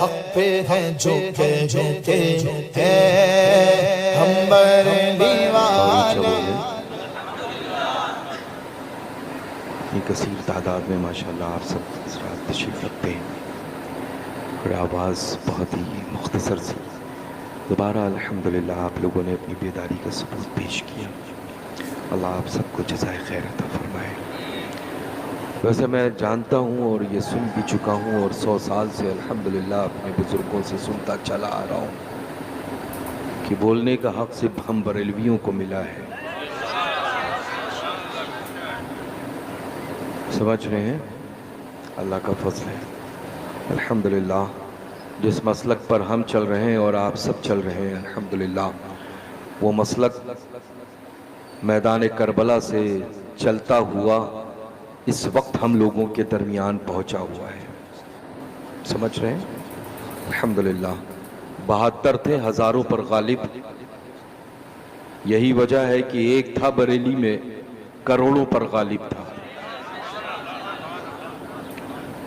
حق پہ ہیں جھکے جھکے ہم بریلی والے. اتنی کثیر تعداد میں ماشاءاللہ آپ سب حضرات تشریف رکھتے ہیں اور آواز بہت ہی مختصر سی. دوبارہ الحمدللہ آپ لوگوں نے اپنی بیداری کا ثبوت پیش کیا. اللہ آپ سب کو جزائے خیر عطا فرمائے. ویسے میں جانتا ہوں اور یہ سن بھی چکا ہوں اور 100 سال سے الحمدللہ اپنے بزرگوں سے سنتا چلا آ رہا ہوں کہ بولنے کا حق صرف ہم بریلویوں کو ملا ہے. سمجھ رہے ہیں؟ اللہ کا فضل ہے الحمدللہ. جس مسلک پر ہم چل رہے ہیں اور آپ سب چل رہے ہیں الحمدللہ، وہ مسلک میدان کربلا سے چلتا ہوا اس وقت ہم لوگوں کے درمیان پہنچا ہوا ہے. سمجھ رہے ہیں؟ الحمدللہ 72 تھے، ہزاروں پر غالب. یہی وجہ ہے کہ ایک تھا بریلی میں، کروڑوں پر غالب تھا،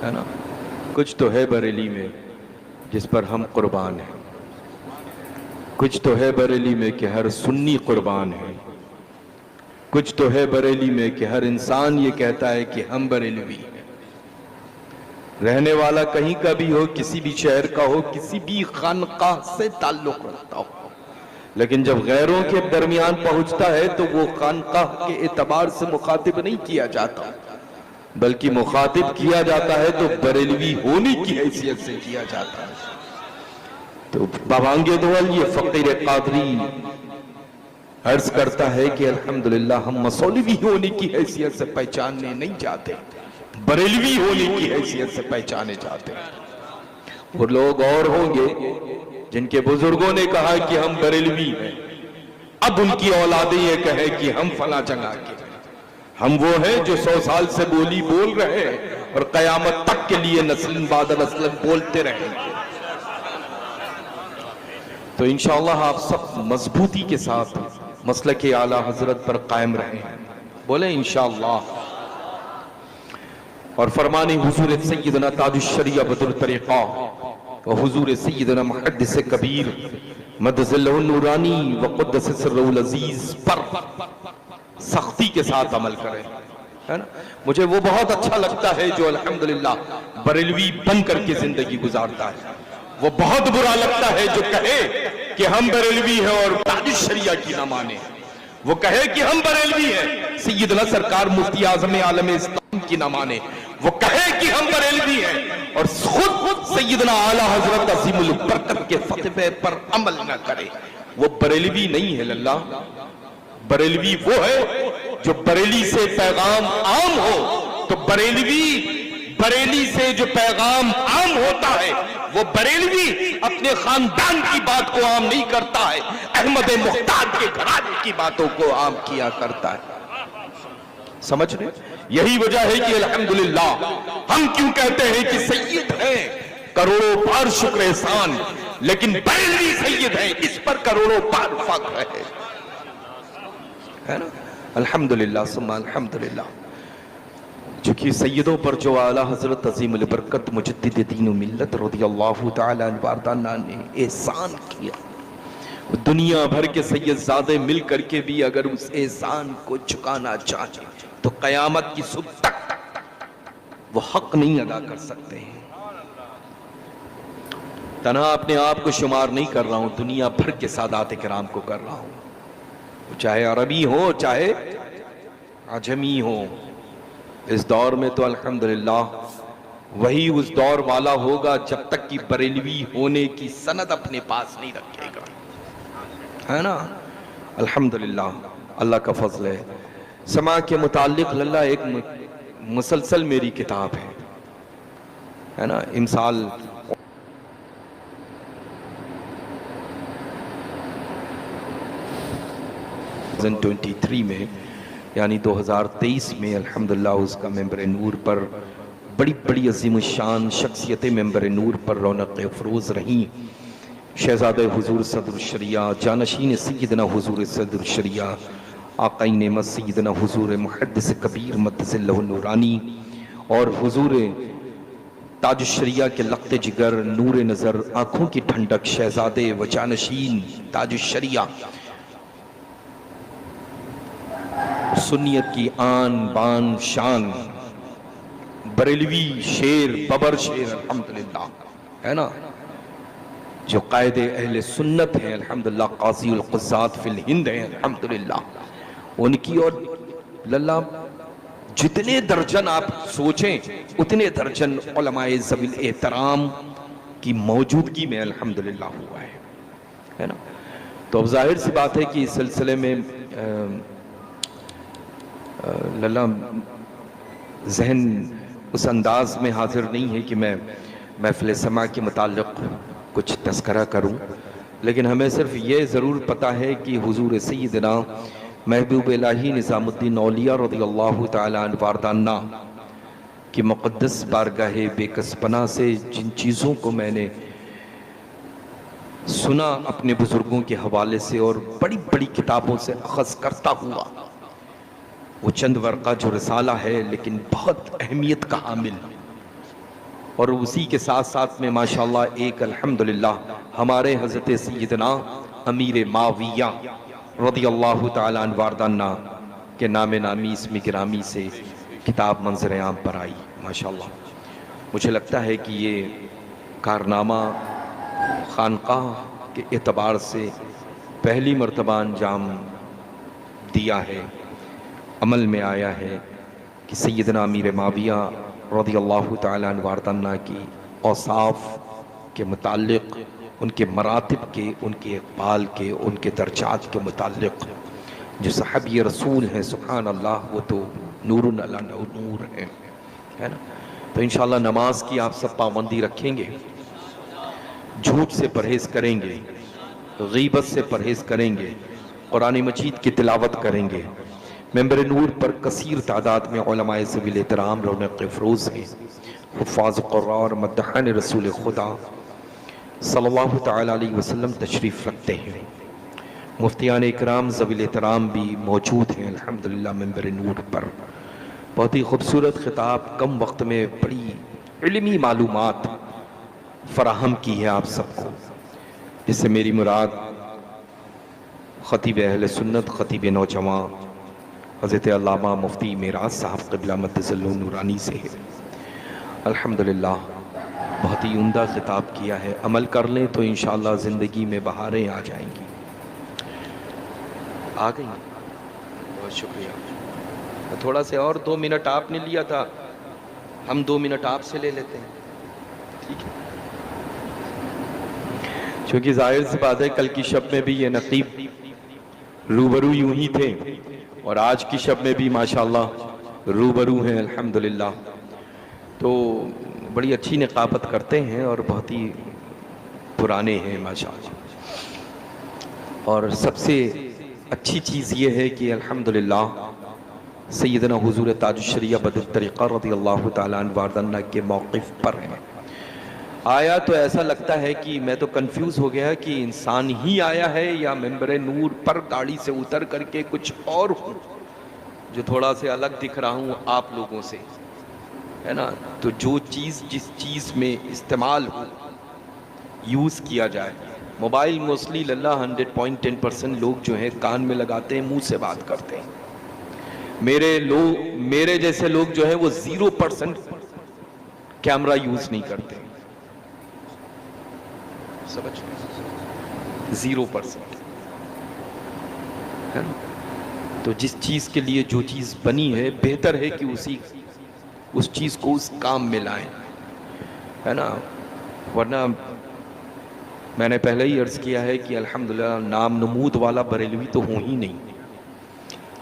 ہے نا؟ کچھ تو ہے بریلی میں جس پر ہم قربان ہیں، کچھ تو ہے بریلی میں کہ ہر سنی قربان ہے، کچھ تو ہے بریلی میں کہ ہر انسان یہ کہتا ہے کہ ہم بریلوی ہیں. رہنے والا کہیں کا بھی ہو، کسی بھی شہر کا ہو، کسی بھی خانقاہ سے تعلق رکھتا ہو، لیکن جب غیروں کے درمیان پہنچتا ہے تو وہ خانقاہ کے اعتبار سے مخاطب نہیں کیا جاتا، بلکہ مخاطب کیا جاتا ہے تو بریلوی ہونے کی حیثیت سے کیا جاتا ہے. تو بابانگ دول یہ فقیر قادری عرض کرتا ہے کہ الحمدللہ ہم مصولوی ہونے کی حیثیت سے پہچاننے نہیں جاتے، بریلوی ہونے کی حیثیت سے پہچانے جاتے ہیں. اور لوگ اور ہوں گے جن کے بزرگوں نے کہا کہ ہم بریلوی ہیں، اب ان کی اولادیں یہ کہیں کہ ہم فلاں جگہ کے ہیں. ہم وہ ہیں جو 100 سال سے بولی بول رہے ہیں اور قیامت تک کے لیے نسل بعد نسل بولتے رہیں گے. تو انشاءاللہ آپ سب مضبوطی کے ساتھ مسلک اعلیٰ حضرت پر قائم رہیں. بولیں انشاءاللہ. اور فرمانے حضور سیدنا تاج الشریعہ بدر طریقہ و حضور سیدنا محدث کبیر مدظلہ النورانی و قدس سرہ العزیز پر سختی کے ساتھ عمل کریں. ہے نا؟ مجھے وہ بہت اچھا لگتا ہے جو الحمدللہ بریلوی بن کر کے زندگی گزارتا ہے. وہ بہت برا لگتا ہے جو کہے کہ ہم بریلوی ہیں اور تاج الشریعہ کی نہ مانے. وہ کہے کہ ہم بریلوی ہیں، سیدنا سرکار مفتی اعظم عالم اسلام کی نہ مانے. وہ کہے کہ ہم بریلوی ہیں اور خود سیدنا اعلیٰ حضرت عظیم البرکت کے فتوے پر عمل نہ کرے. وہ بریلوی نہیں ہے اللہ. بریلوی وہ ہے جو بریلی سے پیغام عام ہو. تو بریلی سے جو پیغام عام ہوتا ہے وہ بریلوی اپنے خاندان کی بات کو عام نہیں کرتا ہے، احمد محتاج کے گھرانے کی باتوں کو عام کیا کرتا ہے. سمجھ رہے؟ یہی وجہ ہے کہ الحمدللہ ہم کیوں کہتے ہیں کہ سید ہیں، کروڑوں بار شکر احسان، لیکن بریلوی سید ہیں، اس پر کروڑوں بار فخر ہے نا؟ الحمدللہ ثم الحمدللہ. چونکہ سیدوں پر جو اعلیٰ حضرت عظیم البرکت مجدد دین و ملت رضی اللہ تعالی عنہ نے احسان کیا، دنیا بھر کے سید زادے مل کر کے بھی اگر اس احسان کو چکانا چاہے تو قیامت کی صبح تک وہ حق نہیں ادا کر سکتے ہیں. تنہا اپنے آپ کو شمار نہیں کر رہا ہوں، دنیا بھر کے سادات کرام کو کر رہا ہوں، چاہے عربی ہو چاہے عجمی ہو. اس دور میں تو الحمدللہ وہی اس دور والا ہوگا جب تک کہ بریلوی ہونے کی سند اپنے پاس نہیں رکھے گا، ہے نا؟ الحمدللہ اللہ کا فضل ہے. سماع کے متعلق اللہ ایک مسلسل میری کتاب ہے نا؟ امثال 2023 میں یعنی 2023 میں الحمدللہ اس کا ممبر نور پر بڑی بڑی عظیم الشان شخصیتیں ممبر نور پر رونق افروز رہیں. شہزادہ حضور صدر الشریعہ، جانشین سیدنا حضور صدر الشریعہ، آقائی نعمت سیدنا حضور محدث کبیر مدظلہ النورانی اور حضور تاج الشریعہ کے لخت جگر، نور نظر، آنکھوں کی ٹھنڈک، شہزادے و جانشین تاج الشریعہ، سنیت کی آن بان شان، بریلوی شیر ببر شیر الحمدللہ ہے نا، جو قائد اہل سنت ہیں الحمدللہ، قاضی القضات فی الہند ہیں الحمدللہ، ان کی اور للہ جتنے درجن آپ سوچیں اتنے درجن علماء ذوی الاحترام کی موجودگی میں الحمدللہ ہوا ہے نا۔ تو اب ظاہر سی بات ہے کہ اس سلسلے میں للہ ذہن اس انداز میں حاضر نہیں ہے کہ میں محفل سماع کے متعلق کچھ تذکرہ کروں، لیکن ہمیں صرف یہ ضرور پتہ ہے کہ حضور سیدنا محبوب الہی نظام الدین اولیاء رضی اللہ تعالیٰ عنہ واردانہ کی مقدس بارگاہ بے کس پناہ سے جن چیزوں کو میں نے سنا اپنے بزرگوں کے حوالے سے اور بڑی بڑی کتابوں سے اخذ کرتا ہوا، وہ چند ورقہ جو رسالہ ہے لیکن بہت اہمیت کا حامل، اور اسی کے ساتھ ساتھ میں ماشاءاللہ ایک الحمدللہ ہمارے حضرت سیدنا امیر معاویہ رضی اللہ تعالیٰ عنہ واردانہ کے نام نامی اسم گرامی سے کتاب منظر عام پر آئی ماشاءاللہ۔ مجھے لگتا ہے کہ یہ کارنامہ خانقاہ کے اعتبار سے پہلی مرتبہ انجام دیا ہے، عمل میں آیا ہے کہ سیدنا امیر معاویہ رضی اللہ تعالیٰ عنہ واردانہ کی اوصاف کے متعلق، ان کے مراتب کے، ان کے اقبال کے، ان کے درجات کے متعلق جو صحابی رسول ہیں سبحان اللہ وہ تو نور علی نور ہیں ہے نا۔ تو انشاءاللہ نماز کی آپ سب پابندی رکھیں گے، جھوٹ سے پرہیز کریں گے، غیبت سے پرہیز کریں گے، قرآن مجید کی تلاوت کریں گے۔ ممبر نور پر کثیر تعداد میں علماء ذوی الاحترام رونق افروز ہیں، حفاظ قرآن اور مدحان رسول خدا صلی اللہ تعالیٰ علیہ وسلم تشریف رکھتے ہیں۔ مفتیان اکرام ذوی الاحترام بھی موجود ہیں الحمدللہ ممبر نور پر۔ بہت ہی خوبصورت خطاب، کم وقت میں بڑی علمی معلومات فراہم کی ہے آپ سب کو، جس سے میری مراد خطیب اہل سنت، خطیب نوجوان حضرت علامہ مفتی میراث صاحب قبلہ مدظ نورانی سے ہے الحمدللہ۔ بہت ہی عمدہ خطاب کیا ہے، عمل کر لیں تو انشاءاللہ زندگی میں بہاریں آ جائیں گی۔ آ گئی؟ بہت شکریہ۔ تھوڑا سے اور 2 منٹ آپ نے لیا تھا، ہم 2 منٹ آپ سے لے لیتے ہیں، ٹھیک ہے؟ چونکہ ظاہر سی بات ہے کل کی شب میں بھی یہ نقیب روبرو یوں ہی تھے اور آج کی شب میں بھی ماشاءاللہ روبرو ہیں الحمدللہ۔ تو بڑی اچھی نقابت کرتے ہیں اور بہت ہی پرانے ہیں ماشاءاللہ، اور سب سے اچھی چیز یہ ہے کہ الحمدللہ سیدنا حضور تاج الشریعہ بدر الطریقہ رضی اللہ تعالیٰ عنہ واردانہ کے موقف پر ہیں۔ آیا تو ایسا لگتا ہے کہ میں تو کنفیوز ہو گیا کہ انسان ہی آیا ہے یا ممبر نور پر گاڑی سے اتر کر کے کچھ اور ہوں جو تھوڑا سے الگ دکھ رہا ہوں آپ لوگوں سے، ہے نا۔ تو جو چیز جس چیز میں استعمال ہو، یوز کیا جائے۔ موبائل موسٹلی للہ 100.10% لوگ جو ہیں کان میں لگاتے ہیں، منہ سے بات کرتے ہیں۔ میرے جیسے لوگ جو ہیں وہ 0% کیمرہ یوز نہیں کرتے، سمجھ 0%، ہے نا۔ تو جس چیز کے لیے جو چیز بنی ہے بہتر ہے کہ اس چیز کو اس کام میں لائیں، ہے نا۔ ورنہ میں نے پہلے ہی عرض کیا ہے کہ الحمدللہ نام نمود والا بریلوی تو ہوں ہی نہیں،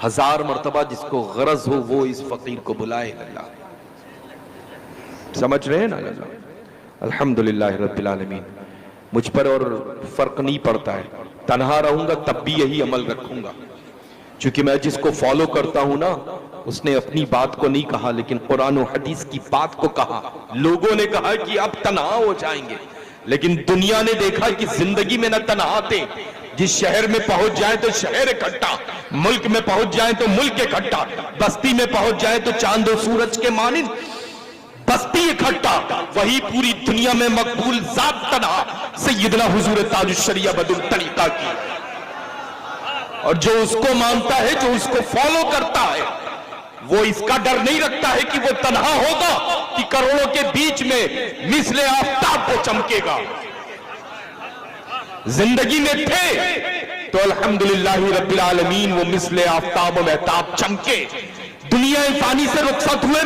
1000 مرتبہ جس کو غرض ہو وہ اس فقیر کو بلائے اللہ، سمجھ رہے ہیں نا اللہ۔ الحمدللہ رب العالمین، مجھ پر اور فرق نہیں پڑتا ہے، تنہا رہوں گا تب بھی یہی عمل رکھوں گا، چونکہ میں جس کو فالو کرتا ہوں نا اس نے اپنی بات کو نہیں کہا لیکن قرآن و حدیث کی بات کو کہا۔ لوگوں نے کہا کہ اب تنہا ہو جائیں گے، لیکن دنیا نے دیکھا کہ زندگی میں نہ تنہا تھے، جس شہر میں پہنچ جائیں تو شہر اکٹھا، ملک میں پہنچ جائیں تو ملک اکٹھا، بستی میں پہنچ جائیں تو چاند و سورج کے مانند بستی اکٹھا، وہی پوری دنیا میں مقبول ذات تنہا سیدنا حضور تاج الشریعہ بدر الطریقہ کی، اور جو اس کو مانتا ہے، جو اس کو فالو کرتا ہے، وہ اس کا ڈر نہیں رکھتا ہے کہ وہ تنہا ہوگا کہ کروڑوں کے بیچ میں مثل آفتاب وہ چمکے گا۔ زندگی میں تھے تو الحمدللہ رب العالمین وہ مثل آفتاب و مہتاب چمکے، دنیا فانی سے رخصت ہوئے،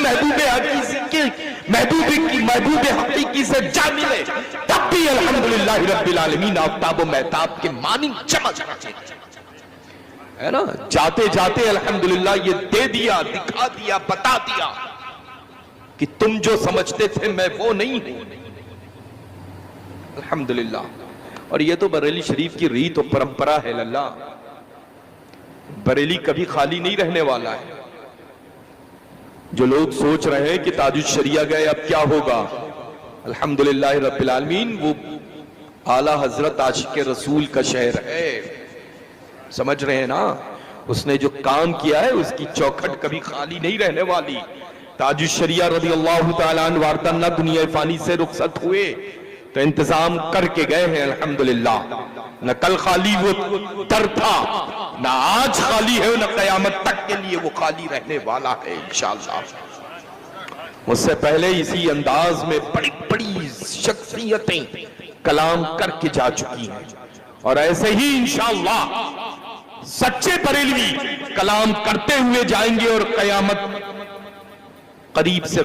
محبوب حقیقی سے جا ملے، تب بھی الحمدللہ رب العالمین آفتاب و مہتاب کے مانند چمک ہے نا۔ جاتے جاتے الحمدللہ یہ دے دیا، دکھا دیا، بتا دیا کہ تم جو سمجھتے تھے میں وہ نہیں ہوں، الحمدللہ۔ اور یہ تو بریلی شریف کی ریت و پرمپرا ہے اللہ، بریلی کبھی خالی نہیں رہنے والا ہے۔ جو لوگ سوچ رہے ہیں کہ تاج الشریعہ گئے اب کیا ہوگا، الحمدللہ رب العالمین وہ اعلیٰ حضرت عاشق رسول کا شہر ہے، سمجھ رہے ہیں نا۔ اس نے جو کام کیا ہے اس کی چوکھٹ کبھی خالی نہیں رہنے والی۔ تاج الشریعہ رضی اللہ تعالیٰ عنہ واردن نہ دنیا فانی سے رخصت ہوئے تو انتظام کر کے گئے ہیں الحمدللہ، نہ کل خالی وہ در تھا، نہ آج خالی ہے، نہ قیامت تک کے لیے وہ خالی رہنے والا ہے انشاءاللہ۔ اس سے پہلے اسی انداز میں بڑی بڑی شخصیتیں کلام کر کے جا چکی ہیں، اور ایسے ہی انشاءاللہ سچے بریلوی کلام کرتے ہوئے جائیں گے، اور قیامت قریب سے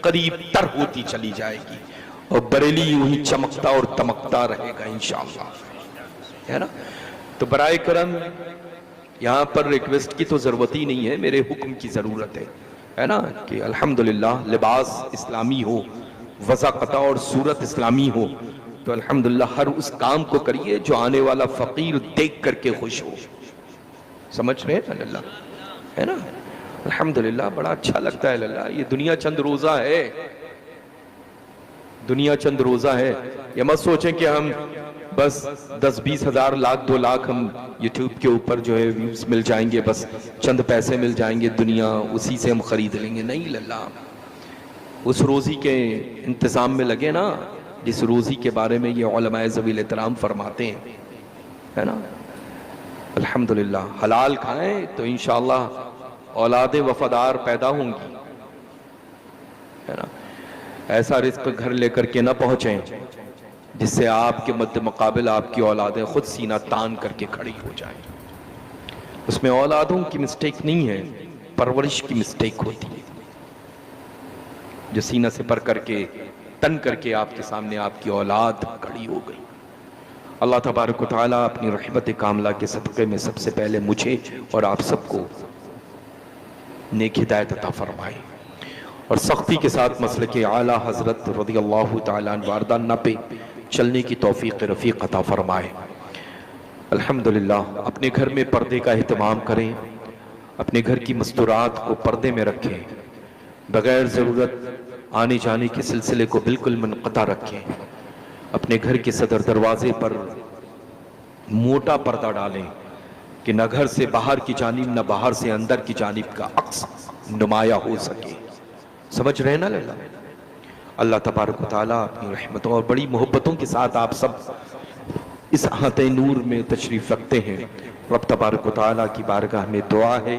قریب تر ہوتی چلی جائے گی، اور بریلی یوں ہی چمکتا اور تمکتا رہے گا انشاءاللہ، ہے نا۔ تو برائے کرم یہاں پر ریکویسٹ کی تو ضرورت ہی نہیں ہے، میرے حکم کی ضرورت ہے نا، کہ الحمدللہ لباس اسلامی ہو، وضاقتہ اور صورت اسلامی ہو، تو الحمدللہ ہر اس کام کو کریے جو آنے والا فقیر دیکھ کر کے خوش ہو، سمجھ رہے ہیں اللہ، ہے نا۔ الحمدللہ بڑا اچھا لگتا ہے اللہ۔ یہ دنیا چند روزہ ہے، دنیا چند روزہ ہے، یہ مت سوچیں کہ ہم بس 10-20 ہزار لاکھ 2 لاکھ ہم یوٹیوب کے اوپر جو ہے ویوز مل جائیں گے، بس چند پیسے مل جائیں گے دنیا اسی سے ہم خرید لیں گے، نہیں اللہ۔ اس روزی کے انتظام میں لگے نا جس روزی کے بارے میں یہ علماء ذوی الاحترام فرماتے ہیں، ہے نا۔ الحمدللہ حلال کھائیں تو انشاءاللہ اولاد وفادار پیدا ہوں گی، ہے نا۔ ایسا رزق گھر لے کر کے نہ پہنچیں جس سے آپ کے مد مقابل آپ کی اولادیں خود سینہ تان کر کے کھڑی ہو جائیں۔ اس میں اولادوں کی مسٹیک نہیں ہے، پرورش کی مسٹیک ہوتی ہے، جو سینہ سے پر کر کے تن کر کے آپ کے سامنے آپ کی اولاد کھڑی ہو گئی۔ اللہ تبارک و تعالیٰ اپنی رحمت کاملہ کے صدقے میں سب سے پہلے مجھے اور آپ سب کو نیک ہدایت عطا فرمائے، اور سختی کے ساتھ مسلک اعلیٰ حضرت رضی اللہ تعالیٰ عنہ واردانہ پہ چلنے کی توفیق رفیق عطا فرمائے۔ الحمدللہ اپنے گھر میں پردے کا اہتمام کریں، اپنے گھر کی مستورات کو پردے میں رکھیں، بغیر ضرورت آنے جانے کے سلسلے کو بالکل منقطع رکھیں، اپنے گھر کے صدر دروازے پر موٹا پردہ ڈالیں کہ نہ گھر سے باہر کی جانب نہ باہر سے اندر کی جانب کا عکس نمایاں ہو سکے، سمجھ رہے نا اللہ۔ اللہ تبارک و تعالیٰ اپنی رحمتوں اور بڑی محبتوں کے ساتھ آپ سب اس احاطہ نور میں تشریف رکھتے ہیں۔ رب تبارک و تعالیٰ کی بارگاہ میں دعا ہے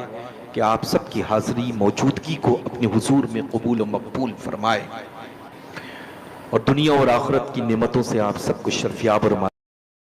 کہ آپ سب کی حاضری موجودگی کو اپنے حضور میں قبول و مقبول فرمائے، اور دنیا اور آخرت کی نعمتوں سے آپ سب کو شرفیاب اور